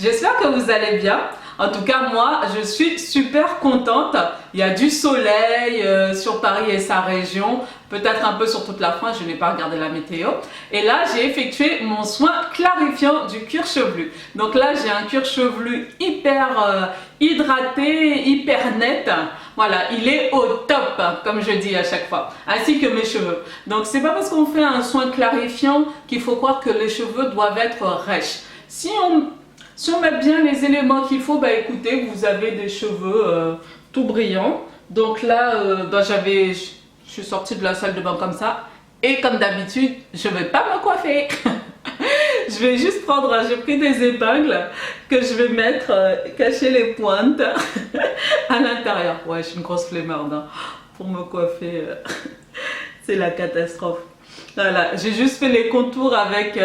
J'espère que vous allez bien. En tout cas, moi, je suis super contente. Il y a du soleil sur Paris et sa région, peut-être un peu sur toute la France, je n'ai pas regardé la météo. Et là, j'ai effectué mon soin clarifiant du cuir chevelu. Donc là, j'ai un cuir chevelu hyper hydraté, hyper net. Voilà, il est au top, comme je dis à chaque fois, ainsi que mes cheveux. Donc, c'est pas parce qu'on fait un soin clarifiant qu'il faut croire que les cheveux doivent être rêches. Si on met bien les éléments qu'il faut, bah écoutez, vous avez des cheveux tout brillants. Donc là, je suis sortie de la salle de bain comme ça. Et comme d'habitude, je ne vais pas me coiffer. Je vais juste prendre, j'ai pris des épingles que je vais mettre, cacher les pointes à l'intérieur. Ouais, je suis une grosse flemmarde, hein. Pour me coiffer, c'est la catastrophe. Voilà, j'ai juste fait les contours avec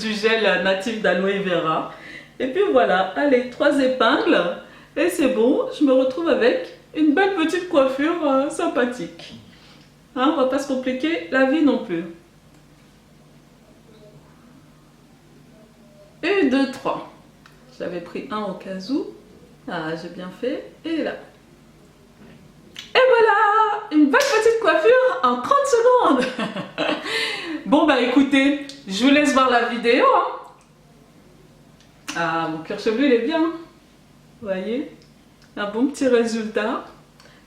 du gel natif d'aloe vera. Et puis voilà, allez, 3 épingles et c'est bon, je me retrouve avec une belle petite coiffure sympathique. Hein, on va pas se compliquer la vie non plus. 1, 2, 3. J'avais pris un au cas où. Ah, j'ai bien fait. Et là. Et voilà, une belle petite coiffure en 30 secondes. Bon, bah écoutez, je vous laisse voir la vidéo. Hein. Ah, mon cuir chevelu, il est bien. Vous voyez, un bon petit résultat.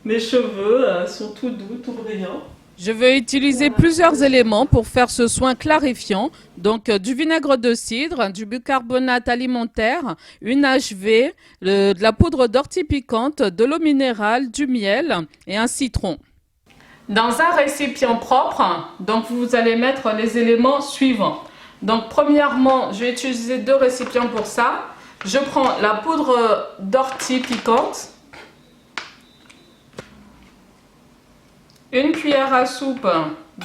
Mes cheveux sont tout doux, tout brillants. Je vais utiliser plusieurs éléments pour faire ce soin clarifiant. Donc du vinaigre de cidre, du bicarbonate alimentaire, une HV, de la poudre d'ortie piquante, de l'eau minérale, du miel et un citron. Dans un récipient propre, donc vous allez mettre les éléments suivants. Donc premièrement, je vais utiliser 2 récipients pour ça. Je prends la poudre d'ortie piquante, une cuillère à soupe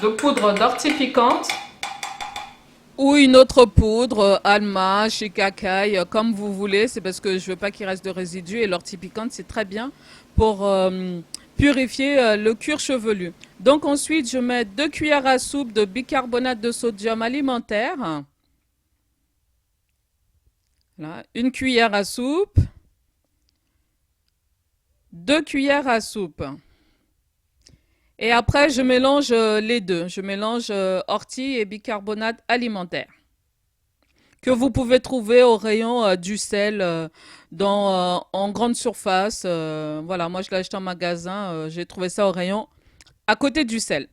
de poudre d'ortie piquante ou une autre poudre, Alma, Shikakai, comme vous voulez. C'est parce que je veux pas qu'il reste de résidus et l'ortie piquante c'est très bien pour purifier le cuir chevelu. Donc ensuite je mets 2 cuillères à soupe de bicarbonate de sodium alimentaire. Là, une cuillère à soupe, 2 cuillères à soupe. Et après, je mélange les deux. Je mélange ortie et bicarbonate alimentaire. Que vous pouvez trouver au rayon du sel en grande surface. Voilà, moi je l'ai acheté en magasin. J'ai trouvé ça au rayon à côté du sel.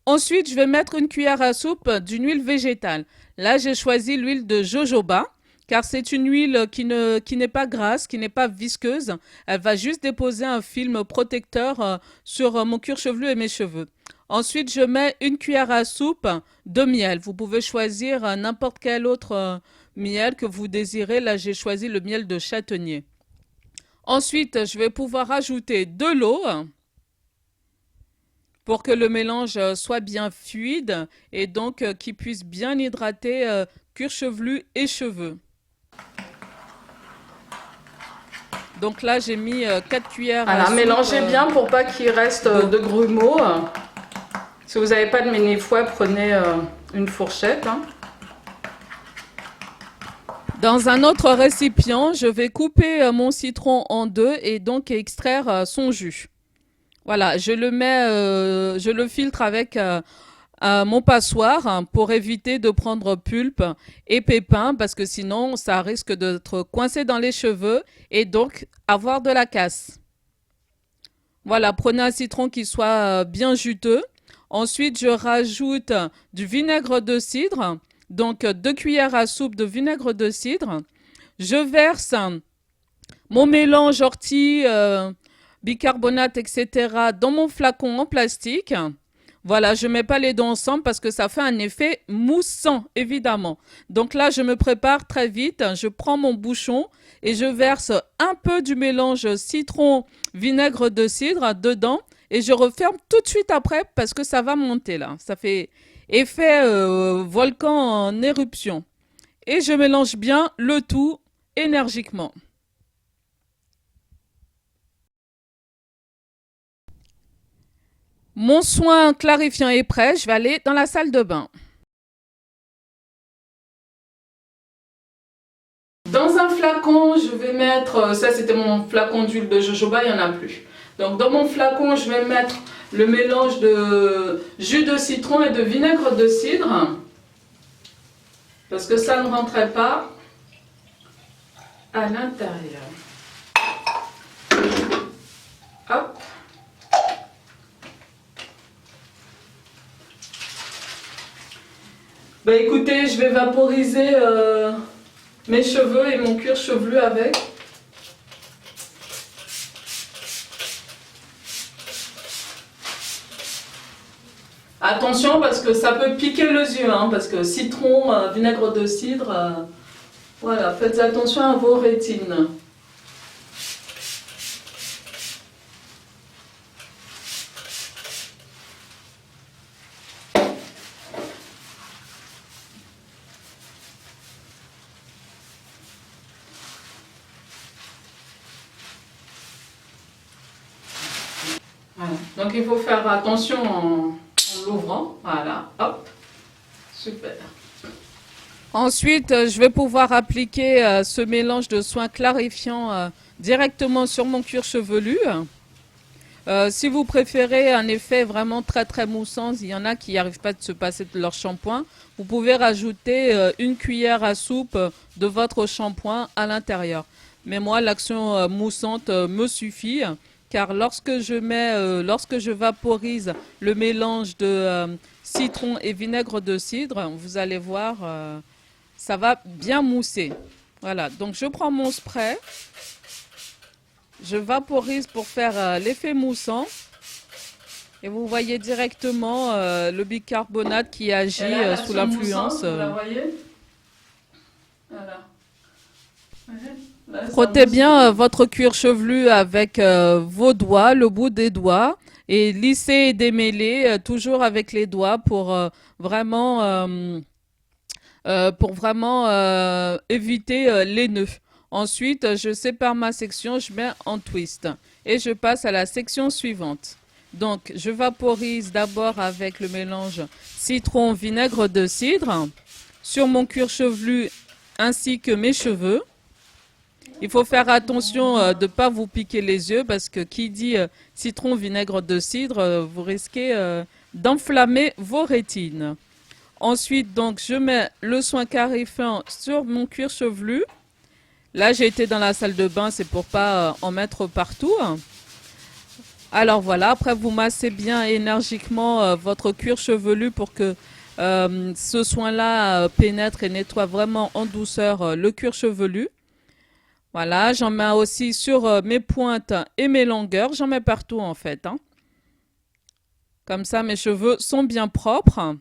Ensuite, je vais mettre une cuillère à soupe d'une huile végétale. Là, j'ai choisi l'huile de jojoba. Car c'est une huile qui n'est pas grasse, qui n'est pas visqueuse. Elle va juste déposer un film protecteur sur mon cuir chevelu et mes cheveux. Ensuite, je mets une cuillère à soupe de miel. Vous pouvez choisir n'importe quel autre miel que vous désirez. Là, j'ai choisi le miel de châtaignier. Ensuite, je vais pouvoir ajouter de l'eau pour que le mélange soit bien fluide et donc qu'il puisse bien hydrater cuir chevelu et cheveux. Donc là, j'ai mis 4 cuillères à soupe. Mélangez bien pour pas qu'il reste de grumeaux. Si vous n'avez pas de mini-fouet, prenez une fourchette. Hein. Dans un autre récipient, je vais couper mon citron en 2 et donc extraire son jus. Voilà, je le filtre avec mon passoire pour éviter de prendre pulpe et pépins parce que sinon ça risque d'être coincé dans les cheveux et donc avoir de la casse. Voilà, prenez un citron qui soit bien juteux. Ensuite, je rajoute du vinaigre de cidre, donc 2 cuillères à soupe de vinaigre de cidre. Je verse mon mélange ortie, bicarbonate, etc. dans mon flacon en plastique. Voilà, je ne mets pas les deux ensemble parce que ça fait un effet moussant, évidemment. Donc là, je me prépare très vite. Je prends mon bouchon et je verse un peu du mélange citron-vinaigre de cidre dedans. Et je referme tout de suite après parce que ça va monter là. Ça fait effet volcan en éruption. Et je mélange bien le tout énergiquement. Mon soin clarifiant est prêt, je vais aller dans la salle de bain. Dans un flacon, je vais mettre, ça c'était mon flacon d'huile de jojoba, il n'y en a plus. Donc dans mon flacon, je vais mettre le mélange de jus de citron et de vinaigre de cidre. Parce que ça ne rentrait pas à l'intérieur. Hop. Bah écoutez, je vais vaporiser mes cheveux et mon cuir chevelu avec. Attention parce que ça peut piquer les yeux, hein, parce que citron, vinaigre de cidre, voilà, faites attention à vos rétines. Voilà. Donc il faut faire attention en l'ouvrant, voilà, hop, super. Ensuite, je vais pouvoir appliquer ce mélange de soins clarifiants directement sur mon cuir chevelu. Si vous préférez un effet vraiment très très moussant, il y en a qui n'arrivent pas de se passer de leur shampoing, vous pouvez rajouter une cuillère à soupe de votre shampoing à l'intérieur. Mais moi, l'action moussante me suffit. Car lorsque je vaporise le mélange de citron et vinaigre de cidre, vous allez voir, ça va bien mousser. Voilà, donc je prends mon spray, je vaporise pour faire l'effet moussant. Et vous voyez directement le bicarbonate qui agit sous l'influence. Vous la voyez ? Voilà. Frottez bien votre cuir chevelu avec vos doigts, le bout des doigts, et lissez et démêlez toujours avec les doigts pour vraiment éviter les nœuds. Ensuite, je sépare ma section, je mets en twist et je passe à la section suivante. Donc, je vaporise d'abord avec le mélange citron-vinaigre de cidre sur mon cuir chevelu ainsi que mes cheveux. Il faut faire attention de ne pas vous piquer les yeux parce que qui dit citron, vinaigre de cidre, vous risquez d'enflammer vos rétines. Ensuite, donc, je mets le soin clarifiant sur mon cuir chevelu. Là, j'ai été dans la salle de bain, c'est pour pas en mettre partout. Alors voilà, après vous massez bien énergiquement votre cuir chevelu pour que ce soin-là pénètre et nettoie vraiment en douceur le cuir chevelu. Voilà, j'en mets aussi sur mes pointes et mes longueurs. J'en mets partout en fait. Hein. Comme ça, mes cheveux sont bien propres.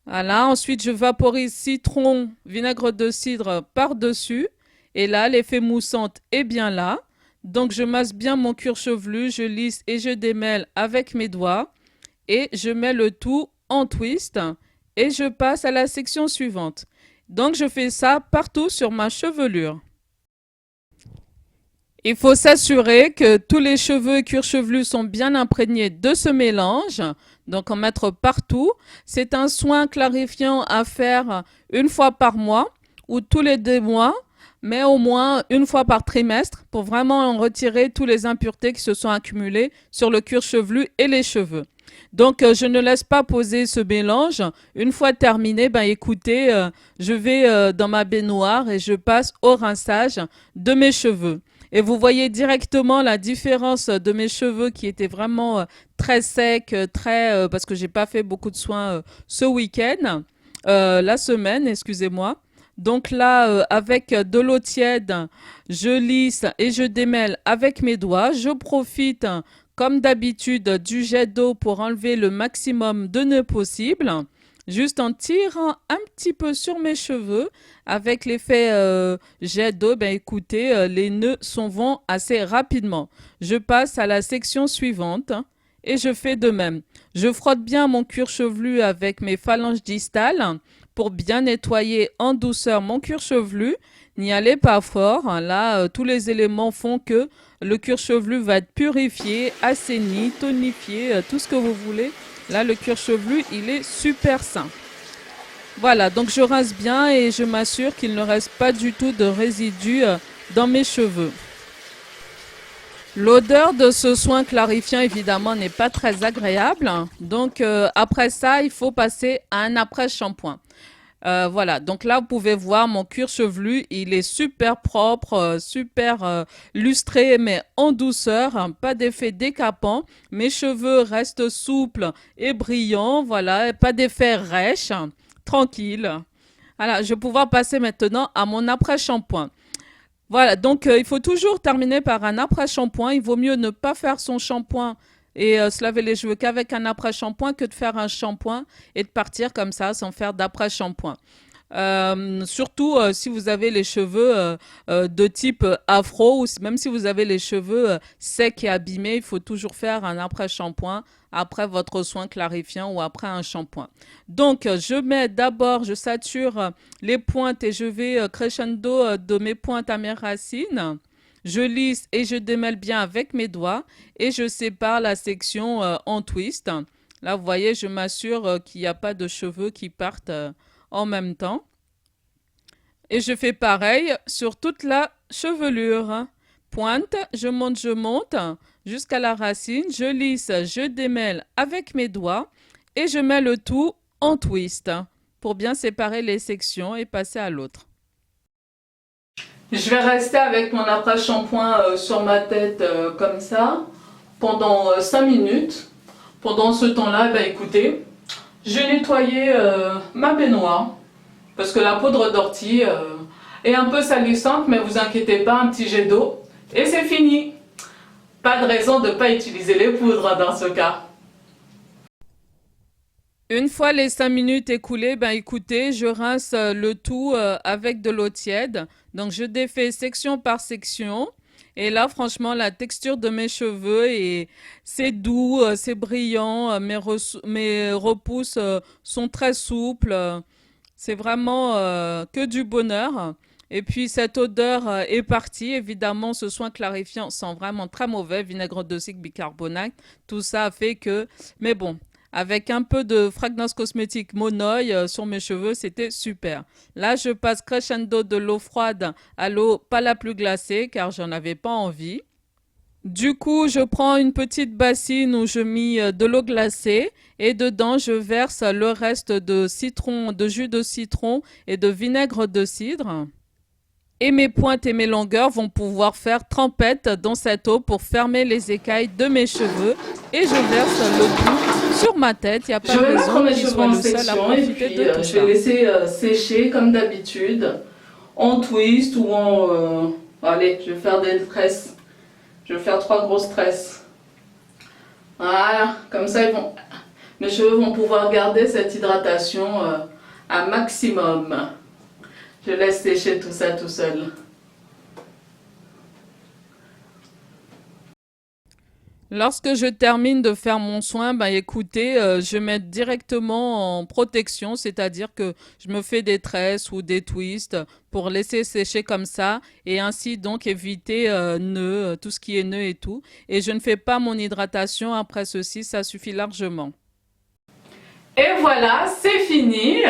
Voilà, ensuite je vaporise citron, vinaigre de cidre par-dessus. Et là, l'effet moussante est bien là. Donc je masse bien mon cuir chevelu, je lisse et je démêle avec mes doigts. Et je mets le tout en twist. Et je passe à la section suivante. Donc, je fais ça partout sur ma chevelure. Il faut s'assurer que tous les cheveux et cuir chevelu sont bien imprégnés de ce mélange. Donc, en mettre partout. C'est un soin clarifiant à faire une fois par mois ou tous les 2 mois, mais au moins une fois par trimestre pour vraiment en retirer toutes les impuretés qui se sont accumulées sur le cuir chevelu et les cheveux. Donc, je ne laisse pas poser ce mélange. Une fois terminé, écoutez, je vais dans ma baignoire et je passe au rinçage de mes cheveux. Et vous voyez directement la différence de mes cheveux qui étaient vraiment très secs, parce que j'ai pas fait beaucoup de soins ce week-end, la semaine, excusez-moi. Donc là, avec de l'eau tiède, je lisse et je démêle avec mes doigts. Je profite comme d'habitude du jet d'eau pour enlever le maximum de nœuds possible, juste en tirant un petit peu sur mes cheveux. Avec l'effet jet d'eau, écoutez, les nœuds s'en vont assez rapidement. Je passe à la section suivante et je fais de même. Je frotte bien mon cuir chevelu avec mes phalanges distales pour bien nettoyer en douceur mon cuir chevelu. N'y allez pas fort. Là, tous les éléments font que le cuir chevelu va être purifié, assaini, tonifié, tout ce que vous voulez. Là, le cuir chevelu, il est super sain. Voilà, donc je rince bien et je m'assure qu'il ne reste pas du tout de résidus dans mes cheveux. L'odeur de ce soin clarifiant, évidemment, n'est pas très agréable. Donc, après ça, il faut passer à un après-shampoing. Voilà, donc là, vous pouvez voir mon cuir chevelu. Il est super propre, super lustré, mais en douceur. Hein, pas d'effet décapant. Mes cheveux restent souples et brillants. Voilà, et pas d'effet rêche. Tranquille. Voilà, je vais pouvoir passer maintenant à mon après-shampoing. Voilà, donc il faut toujours terminer par un après-shampoing. Il vaut mieux ne pas faire son shampoing et se laver les cheveux qu'avec un après-shampoing que de faire un shampoing et de partir comme ça sans faire d'après-shampoing. Surtout si vous avez les cheveux de type afro ou même si vous avez les cheveux secs et abîmés, il faut toujours faire un après-shampoing après votre soin clarifiant ou après un shampoing. Donc je mets d'abord, je sature les pointes et je vais crescendo de mes pointes à mes racines. Je lisse et je démêle bien avec mes doigts et je sépare la section en twist. Là, vous voyez, je m'assure qu'il n'y a pas de cheveux qui partent en même temps. Et je fais pareil sur toute la chevelure. Pointe, je monte jusqu'à la racine. Je lisse, je démêle avec mes doigts et je mets le tout en twist pour bien séparer les sections et passer à l'autre. Je vais rester avec mon après-shampoing sur ma tête comme ça pendant 5 minutes. Pendant ce temps-là, ben, écoutez, j'ai nettoyé ma baignoire parce que la poudre d'ortie est un peu salissante, mais vous inquiétez pas, un petit jet d'eau et c'est fini. Pas de raison de ne pas utiliser les poudres dans ce cas. Une fois les 5 minutes écoulées, ben écoutez, je rince le tout avec de l'eau tiède. Donc je défais section par section. Et là, franchement, la texture de mes cheveux c'est doux, c'est brillant. Mes repousses sont très souples. C'est vraiment que du bonheur. Et puis cette odeur est partie. Évidemment, ce soin clarifiant sent vraiment très mauvais. Vinaigre de cidre, bicarbonate. Tout ça a fait que... Mais bon, avec un peu de fragrance cosmétique Monoï sur mes cheveux, c'était super. Là, je passe crescendo de l'eau froide à l'eau pas la plus glacée car j'en avais pas envie. Du coup, je prends une petite bassine où je mets de l'eau glacée et dedans, je verse le reste de citron, de jus de citron et de vinaigre de cidre. Et mes pointes et mes longueurs vont pouvoir faire trempette dans cette eau pour fermer les écailles de mes cheveux. Et je verse le tout sur ma tête. Il n'y a pas de raison que je sois le seul à profiter de tout ça. Je vais laisser sécher comme d'habitude, en twist ou en... allez, je vais faire des tresses. Je vais faire 3 grosses tresses. Voilà, comme ça mes cheveux vont pouvoir garder cette hydratation à maximum. Je laisse sécher tout ça tout seul. Lorsque je termine de faire mon soin, ben écoutez, je mets directement en protection, c'est-à-dire que je me fais des tresses ou des twists pour laisser sécher comme ça et ainsi donc éviter nœuds, tout ce qui est nœuds et tout. Et je ne fais pas mon hydratation après ceci, ça suffit largement. Et voilà, c'est fini.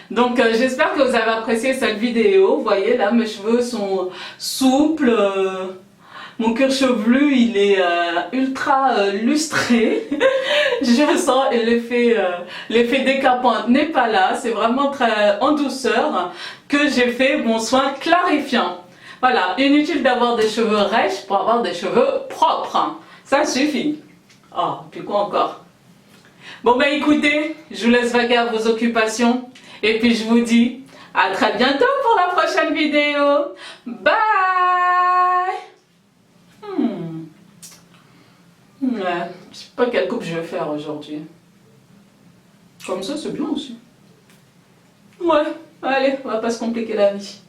Donc j'espère que vous avez apprécié cette vidéo. Vous voyez là, mes cheveux sont souples. Mon cuir chevelu, il est ultra lustré. Je sens l'effet décapant n'est pas là. C'est vraiment très en douceur que j'ai fait mon soin clarifiant. Voilà, inutile d'avoir des cheveux rêches pour avoir des cheveux propres. Ça suffit. Oh, puis quoi encore? Bon ben écoutez, je vous laisse vaquer à vos occupations. Et puis je vous dis à très bientôt pour la prochaine vidéo. Bye! Ouais, je sais pas quelle coupe je vais faire aujourd'hui. Comme ça, c'est bien aussi. Ouais, allez, on va pas se compliquer la vie.